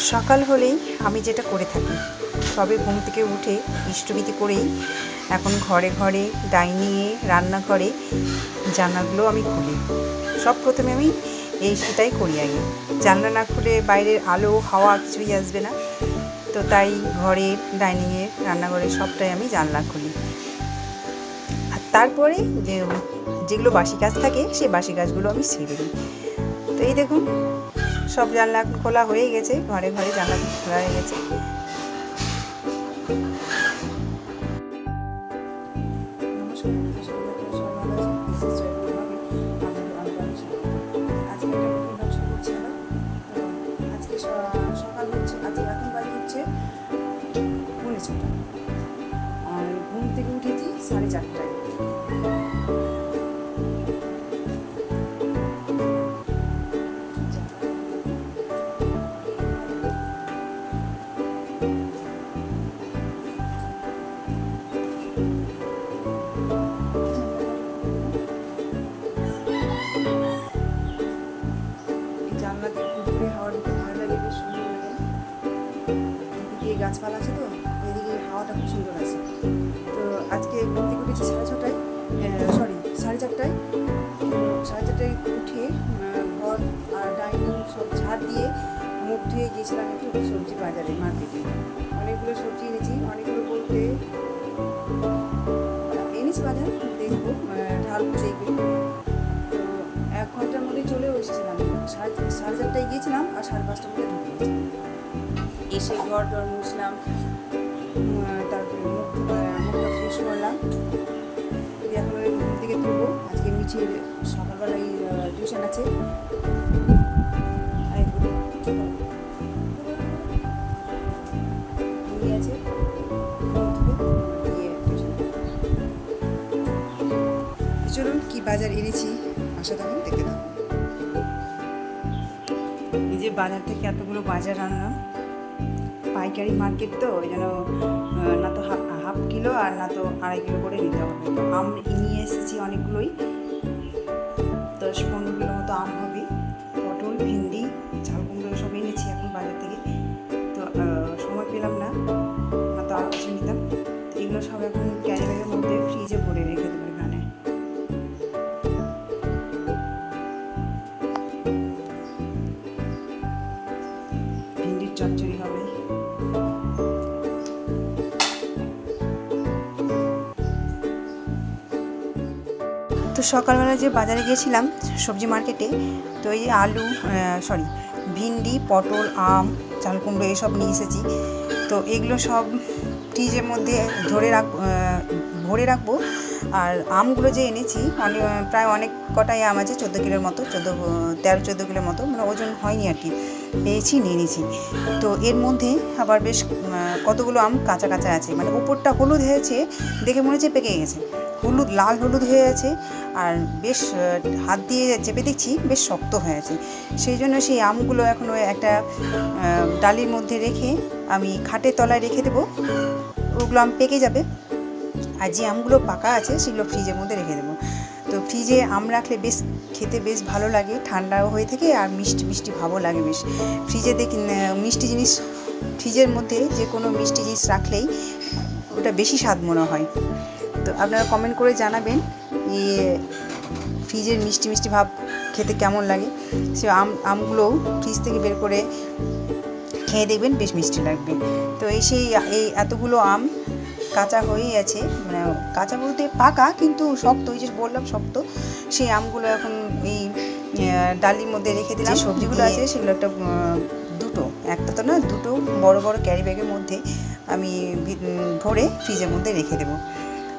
সকাল হলেই আমি যেটা করে থাকি, সবে ঘুম থেকে উঠে ইষ্টবিতি করেই এখন ঘরে ঘরে ডাইনিংয়ে রান্নাঘরে জানলাগুলো আমি খুলি। সব প্রথমে আমি সেটাই করি আগে। জানলা না খুলে বাইরের আলো হাওয়া কিছুই আসবে না, তো তাই ঘরের ডাইনিংয়ে রান্নাঘরে সবটাই আমি জানলা খুলি। আর তারপরে যেগুলো বাসি কাজ থাকে সেই বাসি কাজগুলো আমি ছেড়ে দিই। তো এই দেখুন, সব জানলা খোলা হয়ে গেছে, ঘরে ঘরে জানলা খোলা হয়ে গেছে। সকাল হচ্ছে, আজকে এখন বাজে হচ্ছে 6:30, আর ঘুম থেকে উঠেছি 4:30টায়। জানলা দিয়ে ঘুরে হাওয়া ঢুকে ভালো লাগে, বেশ সুন্দর লাগে। এদিকে গাছপালা আছে, তো এদিকে হাওয়াটা খুব সুন্দর আছে। তো আজকে ঘুম থেকে উঠেছি 6:30টায়, 4:30টায়। 4:30টায় উঠে ঘর আর ডাইনিং সব ঝাড় দিয়ে মুখ ধুয়ে গিয়েছিলাম একটু সবজি বাজারে, মার্কেটে। অনেকগুলো সবজি এনেছি, অনেকগুলো বলতে এনেছি বাজার, দেখবো ঢালবো দেখবে। তো 1 ঘন্টার মধ্যেই চলেও এসেছিলাম। 4:30টায় গিয়েছিলাম আর 5:30টার মধ্যে ঢুকে এসে ঘর টর মুছলাম, তারপরে মুখটা ফ্রেশ করলাম। এখন ঘুম থেকে তুলবো। আজকে মিঠির সকালবেলায় টিউশন আছে। চলুন কি বাজার এনেছি আশা তখন দেখে দাও। এই যে বাজার থেকে এতগুলো বাজার আনলাম, পাইকারি মার্কেট তো ওই জন্য না তো হাফ কিলো আর না তো 2.5 কিলো করে নিতে হবে। তো আম নিয়ে এসেছি অনেকগুলোই, 10-15 কিলো মতো আম হবে। পটল, ভেন্ডি, ঝাল কুমড়ো সব এনেছি এখন বাজার থেকে। তো সময় পেলাম না, না তো আরও কিছু নিতাম। তো এগুলো সব এখন ক্যারি ব্যাগের মধ্যে ফ্রিজে ভরে রেখে দেবো। এখানে ভেন্ডির চচ্চড়ি হবে। তো সকালবেলা যে বাজারে গিয়েছিলাম সবজি মার্কেটে, তো এই আলু ভিন্ডি, পটল, আম, চাল কুমড়ো এসব নিয়ে এসেছি। তো এগুলো সব ফ্রিজের মধ্যে ভরে রাখবো। আর আমগুলো যে এনেছি প্রায় অনেক কটাই আম আছে, 14 কিলোর মতো, 13-14 কিলোর মতো, মানে ওজন হয়নি আর কি, পেয়েছি নিয়ে নিয়েছি। তো এর মধ্যে আবার বেশ কতগুলো আম কাঁচা কাঁচা আছে, মানে উপরটা হলুদ হয়েছে, দেখে মনে হচ্ছে পেকে গেছে। লাল হলুদ হয়ে আছে, আর বেশ হাত দিয়ে চেপে দেখছি বেশ শক্ত হয়ে আছে। সেই জন্য সেই আমগুলো এখন একটা ডালির মধ্যে রেখে আমি খাটের তলায় রেখে দেবো। ওগুলো আম পেকে যাবে। আর যে আমগুলো পাকা আছে সেগুলো ফ্রিজের মধ্যে রেখে দেবো। তো ফ্রিজে আম রাখলে বেশ খেতে বেশ ভালো লাগে, ঠান্ডাও হয়ে থাকে আর মিষ্টি মিষ্টি ভাবও লাগে বেশ। ফ্রিজে মিষ্টি জিনিস, ফ্রিজের মধ্যে যে কোনো মিষ্টি জিনিস রাখলেই ওটা বেশি স্বাদ মনে হয়। তো আপনারা কমেন্ট করে জানাবেন ফ্রিজের মিষ্টি মিষ্টি ভাব খেতে কেমন লাগে। সে আমগুলোও ফ্রিজ থেকে বের করে খেয়ে দেখবেন, বেশ মিষ্টি লাগবে। তো এই এতগুলো আম কাঁচা হয়েই আছে, মানে কাঁচা বলতে পাকা কিন্তু শক্ত, ওই যে বললাম শক্ত। সেই আমগুলো এখন এই ডালির মধ্যে রেখে দিলাম। সবজিগুলো আছে সেগুলো একটা তো না, দুটো বড় বড় ক্যারি ব্যাগের মধ্যে আমি ভরে ফ্রিজের মধ্যে রেখে দেবো।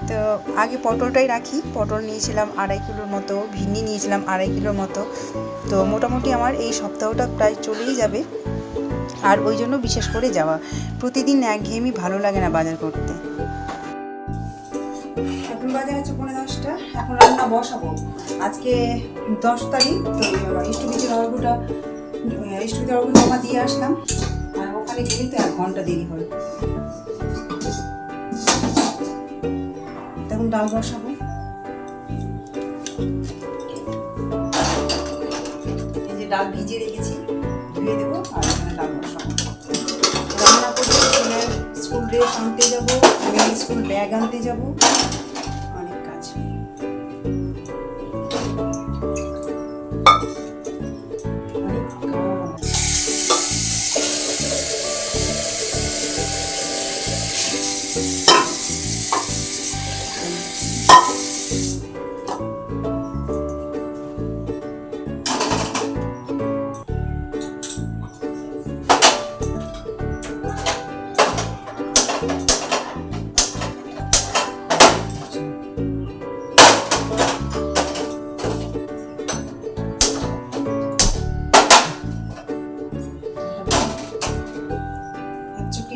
তো আগে পটলটাই রাখি। পটল নিয়েছিলাম 2.5 কিলোর মতো, ভিন্ডি নিয়েছিলাম 2.5 কিলোর মতো। তো মোটামুটি আমার এই সপ্তাহটা প্রায় চলেই যাবে। আর ওই জন্য বিশেষ করে যাওয়া, প্রতিদিন একঘেয়েমি ভালো লাগে না বাজার করতে। এখন বাজার হচ্ছে 9:30। এখন রান্না বসাবো। আজকে 10 তারিখ। তো ইষ্টবিতির অর্ঘ্যটা জমা দিয়ে আসলাম, আর ওখানে গেলে তো 1 ঘন্টা দেরি হয়। তখন ডাল বসাবো। এই যে ডাল ভিজিয়ে রেখেছি, ধুয়ে দেবো আর এখানে ডাল বসাবো। ড্রেস আনতে যাবো, মেয়ের স্কুল ব্যাগ আনতে যাবো, অনেক কাজ।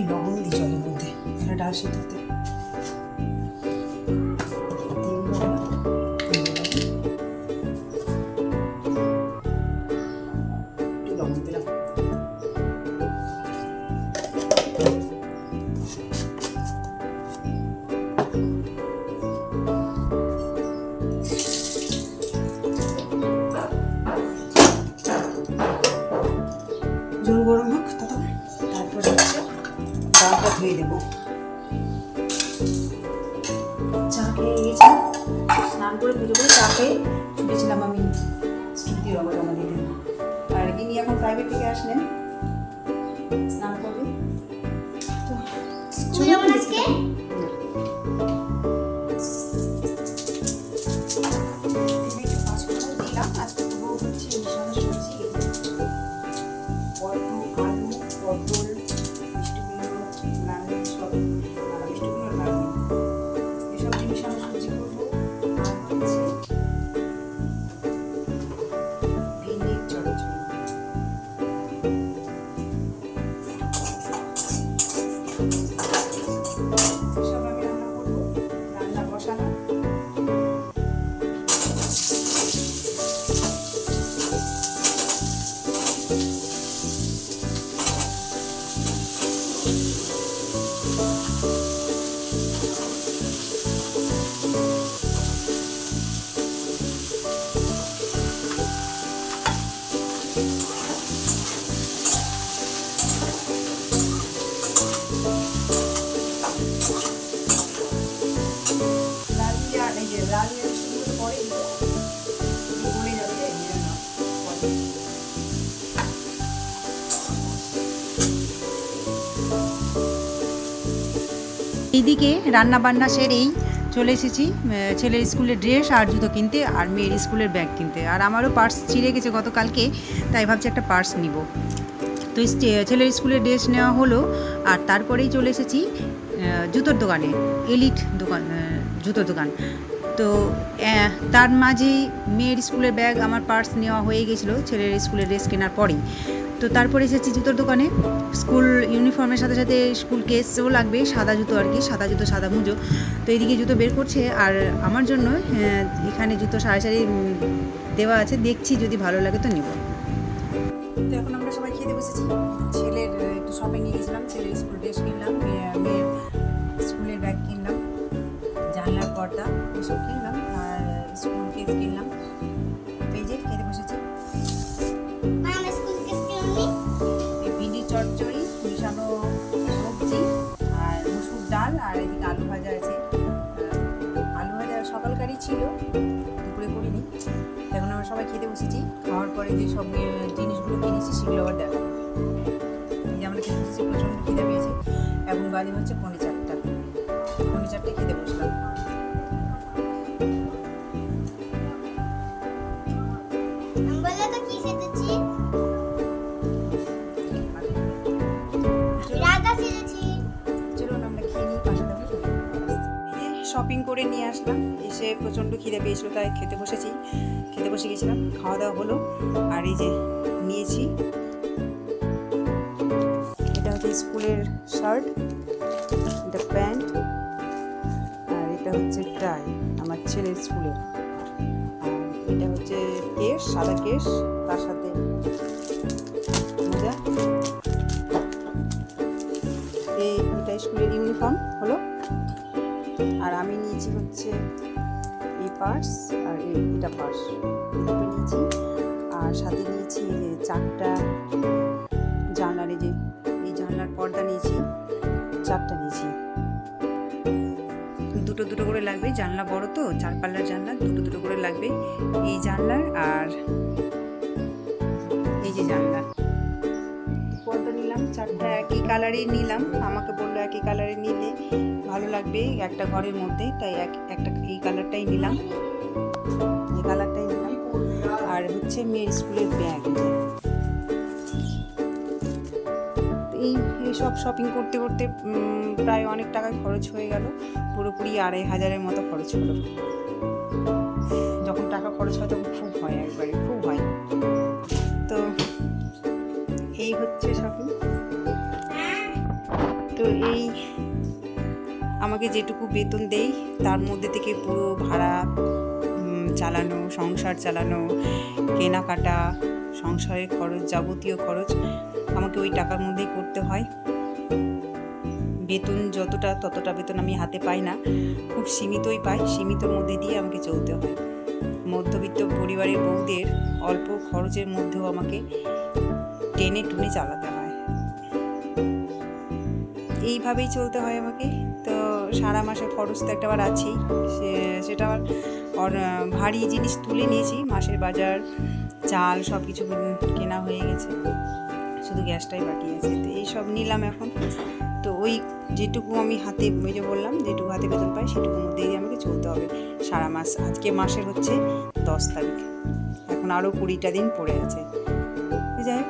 লবণ দিই জলের মধ্যে, ডাল সিদ্ধ হতে। লবণ দিলাম। জল গরম হোক ততক্ষণ, তারপরে হচ্ছে চাটা ধুয়ে দেবো। চা খেয়ে গেছিলাম, স্নান করে পুজো করে চা খেয়ে ছুটেছিলাম আমি স্কুটি জমা দিতে। আর ইনি এখন প্রাইভেট থেকে আসলেন, স্নান করবে। তো দিলাম আজকে দেবো হচ্ছে সবজি, পটল, আলু, পটল, এসব জিনিস আমি সবজি করবো। আর হচ্ছে ভিন্ডির চচ্চড়ি। এসব আমি রান্না করবো, রান্না বসানো। লাল মির্চগুলো পরে গলে যাবে, এইদিকে রান্না বান্না সেরেই চলে এসেছি ছেলের স্কুলের ড্রেস আর জুতো কিনতে, আর মেয়ের স্কুলের ব্যাগ কিনতে। আর আমারও পার্স ছিঁড়ে গেছে গতকালকে, তাই ভাবছি একটা পার্স নিব। তো ছেলের স্কুলের ড্রেস নেওয়া হলো, আর তারপরেই চলে এসেছি জুতোর দোকানে, এলিট দোকান, জুতোর দোকান। তো তার মাঝেই মেয়ের স্কুলের ব্যাগ, আমার পার্স নেওয়া হয়ে গেছিলো ছেলের স্কুলের ড্রেস কেনার পরেই। তো তারপরে এসেছি জুতোর দোকানে। স্কুল ইউনিফর্মের সাথে সাথে স্কুল কেসও লাগবে, সাদা জুতো আর কি, সাদা জুতো সাদা মুজো। তো এইদিকে জুতো বের করছে, আর আমার জন্য এখানে জুতো সারি সারি দেওয়া আছে, দেখছি যদি ভালো লাগে তো নেব। তো এখন আমরা সবাই খেতে বসেছি। ছেলের একটু শপিং নিয়ে গেছিলাম, ছেলের স্কুল ড্রেস কিনলাম, মেয়ের স্কুলের ব্যাগ কিনলাম, জানলার পর্দা এসব কিনলাম, আর স্কুল কেস কিনলাম। এই যে খেতে বসেছি। ভিন্ডির চচ্চড়ি, মিশানো সবজি, আর মুসুর ডাল, আর এদিকে আলু ভাজা আছে। আলু ভাজা সকালকারই ছিল, দুপুরে করিনি। এখন আমরা সবাই খেতে বসেছি। খাওয়ার পরে যে সব জিনিসগুলো কিনেছি সেগুলো আবার দেখাবো। এই যে আমরা খেতে বসেছি, প্রচণ্ড খিদে পেয়েছি। এখন বাজে হচ্ছে 4:45, 4:45 খেতে বসলাম। শপিং করে নিয়ে আসলাম, এসে প্রচণ্ড খিদে পেয়েছিল, তাই খেতে বসে গেছিলাম। খাওয়া দাওয়া হলো। আর এই যে নিয়েছি, এটা হচ্ছে স্কুলের শার্ট, এটা প্যান্ট, আর এটা হচ্ছে টাই আমার ছেলের স্কুলের, আর এটা হচ্ছে কেস, সাদা কেস, তার সাথে মোজা। এটা স্কুলের ইউনিফর্ম হলো। আর আমি নিয়েছি হচ্ছে এই পার্স, আর এটা পার্স, দুটো নিয়েছি। আর সাথে নিয়েছি এই যে 4টা জানলার, এই জানলার পর্দা নিয়েছি, 4টা নিয়েছি। দুটো দুটো করে লাগবে, জানলা বড় তো, 4 পাল্লার জানলা, দুটো দুটো করে লাগবে এই জানলার। আর এই যে জানলা, পর্দা নিলাম 4টা একই কালারই নিলাম, আমাকে বললো একই কালারে নিলে ভালো লাগবে একটা ঘরের মধ্যে, তাই একটা এই কালারটাই নিলাম, এই কালারটাই নিলাম। আর হচ্ছে মেয়ের স্কুলের ব্যাগ, এই সব শপিং করতে করতে প্রায় অনেক টাকা খরচ হয়ে গেল, পুরোপুরি 2500-এর মতো খরচ হলো। যখন টাকা খরচ হয় তখন খুব হয়, একবারে খুব হয়। তো এই হচ্ছে শপিং। তো এই আমাকে যেটুকু বেতন দেই তার মধ্যে থেকে পুরো ভাড়া চালানো, সংসার চালানো, কেনাকাটা, সংসারের খরচ, যাবতীয় খরচ আমাকে ওই টাকার মধ্যেই করতে হয়। বেতন যতটা ততটা বেতন আমি হাতে পাই না, খুব সীমিতই পাই, সীমিতর মধ্যে দিয়ে আমাকে চলতে হয়। মধ্যবিত্ত পরিবারের বউদের অল্প খরচের মধ্যেও আমাকে টেনে টুনে চালাতে হয়, এইভাবেই চলতে হয় আমাকে। তো সারা মাসের খরচ তো একটাবার আছেই, সেটা আবার ভারী জিনিস তুলে নিয়েছি, মাসের বাজার, চাল সব কিছু কেনা হয়ে গেছে, শুধু গ্যাসটাই বাকি আছে। তো এইসব নিলাম এখন। তো ওই যেটুকু আমি হাতে, ওই যে বললাম যেটুকু হাতে বেতন পাই সেটুকুর মধ্যেই আমাকে চলতে হবে সারা মাস। আজকে মাসের হচ্ছে 10 তারিখ, এখন আরও 20টা দিন পড়ে আছে। যাই হোক,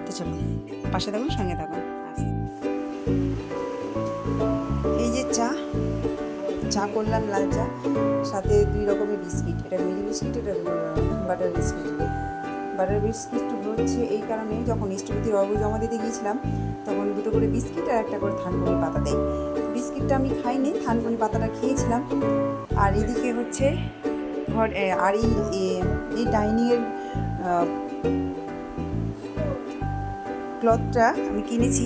তো চলো পাশে থাকুন, সঙ্গে থাকুন। এই যে চা করলাম, লাল চা, সাথে 2 রকমের বিস্কিট, এটা মেরি বিস্কিট, এটা বাটার বিস্কিট। বাটার বিস্কিট হচ্ছে এই কারণে, যখন ইষ্টপতির অর্ঘ্য জমা দিতে গিয়েছিলাম তখন 2টো করে বিস্কিট আর একটা করে থানকুনি পাতা দেয়। বিস্কিটটা আমি খাইনি, থানকুনি পাতাটা খেয়েছিলাম। আর এদিকে হচ্ছে ঘর, আর এই ডাইনিংয়ের ক্লথটা আমি কিনেছি,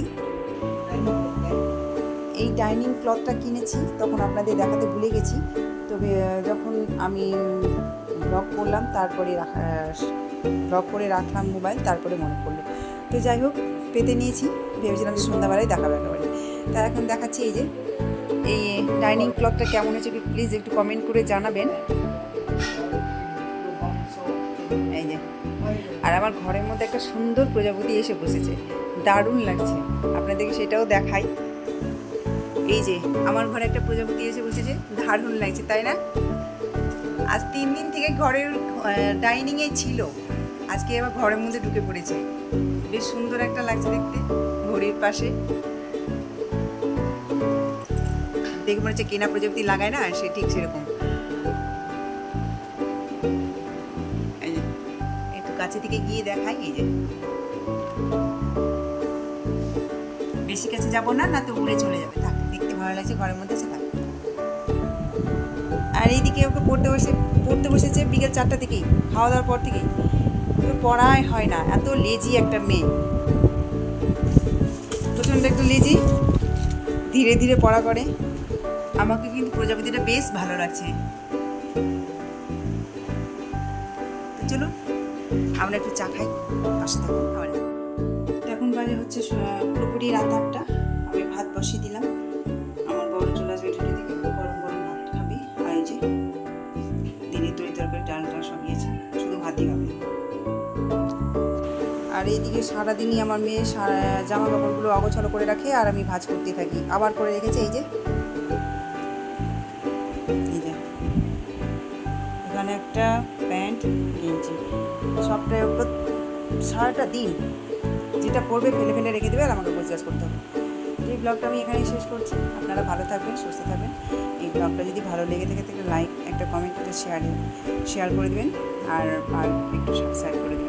এই ডাইনিং ক্লথটা কিনেছি, তখন আপনাদের দেখাতে ভুলে গেছি। তবে যখন আমি ব্লগ করলাম, তারপরে ব্লগ করে রাখলাম মোবাইল, তারপরে মনে পড়লো। তো যাই হোক, পেতে নিয়েছি, ভেবেছিলাম যে সন্ধ্যাবেলায় দেখাবে একেবারে। তা এখন দেখাচ্ছি এই যে এই ডাইনিং ক্লথটা কেমন হয়েছে প্লিজ একটু কমেন্ট করে জানাবেন। এই যে, আর আমার ঘরের মধ্যে একটা সুন্দর প্রজাপতি এসে বসেছে, দারুণ লাগছে, আপনাদেরকে সেটাও দেখাই। এই যে আমার ঘরে একটা প্রজাপতি এসে বসেছে, দারুণ লাগছে, তাই না? আজ 3 দিন থেকে ঘরের ডাইনিংয়ে ছিল, আজকে আবার ঘরের মধ্যে ঢুকে পড়েছে, বেশ সুন্দর একটা লাগছে দেখতে, ঘড়ির পাশে। দেখে মনে হচ্ছে কেনা প্রজাপতি লাগায় না, সে ঠিক সেরকম। এই যে একটু কাছে থেকে গিয়ে দেখাই, এই যে বেশি কাছে যাবো না, না তো উড়ে চলে যাবে, থাক, দেখতে ভালো লাগছে, ঘরের মধ্যে আছে, থাক। আর এইদিকে ওকে পড়তে বসেছে বিকেল 4টা থেকেই, খাওয়া দাওয়ার পর থেকেই, তো পড়াই হয় না, এত লেজি একটা মেয়ে, প্রচণ্ড একটু লেজি, ধীরে ধীরে পড়া করে। আমাকে কিন্তু প্রজাপতিটা বেশ ভালো লাগছে। তো চলুন আমরা একটু চা খাই, পাশে থাকুন। আবার এখন বাজে হচ্ছে পুরোপুরি রাত 8টা, আমি ভাত বসিয়ে দিলাম, আমার বড় চলে আসবে ডিউটি থেকে, গরম গরম ভাত খাবে। আর এই যে দিনের তরকারি ডালটা সবিয়েছে, শুধু ভাতই খাবে। আর এইদিকে সারাদিনই আমার মেয়ে জামা কাপড়গুলো অগোছালো করে রাখে, আর আমি ভাঁজ করতে থাকি। আবার করে রেখেছে এই যে এখানে একটা প্যান্ট, গেঞ্জি, সবটাই সারাটা দিন যেটা পরবে ফেলে ফেলে রেখে দেবে, আর আমাকে গোছগাছ করতে হবে। এই ব্লগটা আমি এখানেই শেষ করছি। আপনারা ভালো থাকবেন, সুস্থ থাকবেন। এই ব্লগটা যদি ভালো লেগে থাকে তাহলে লাইক, একটা কমেন্ট, একটা শেয়ার করে দেবেন, আর একটু সাবস্ক্রাইব করে দেবেন।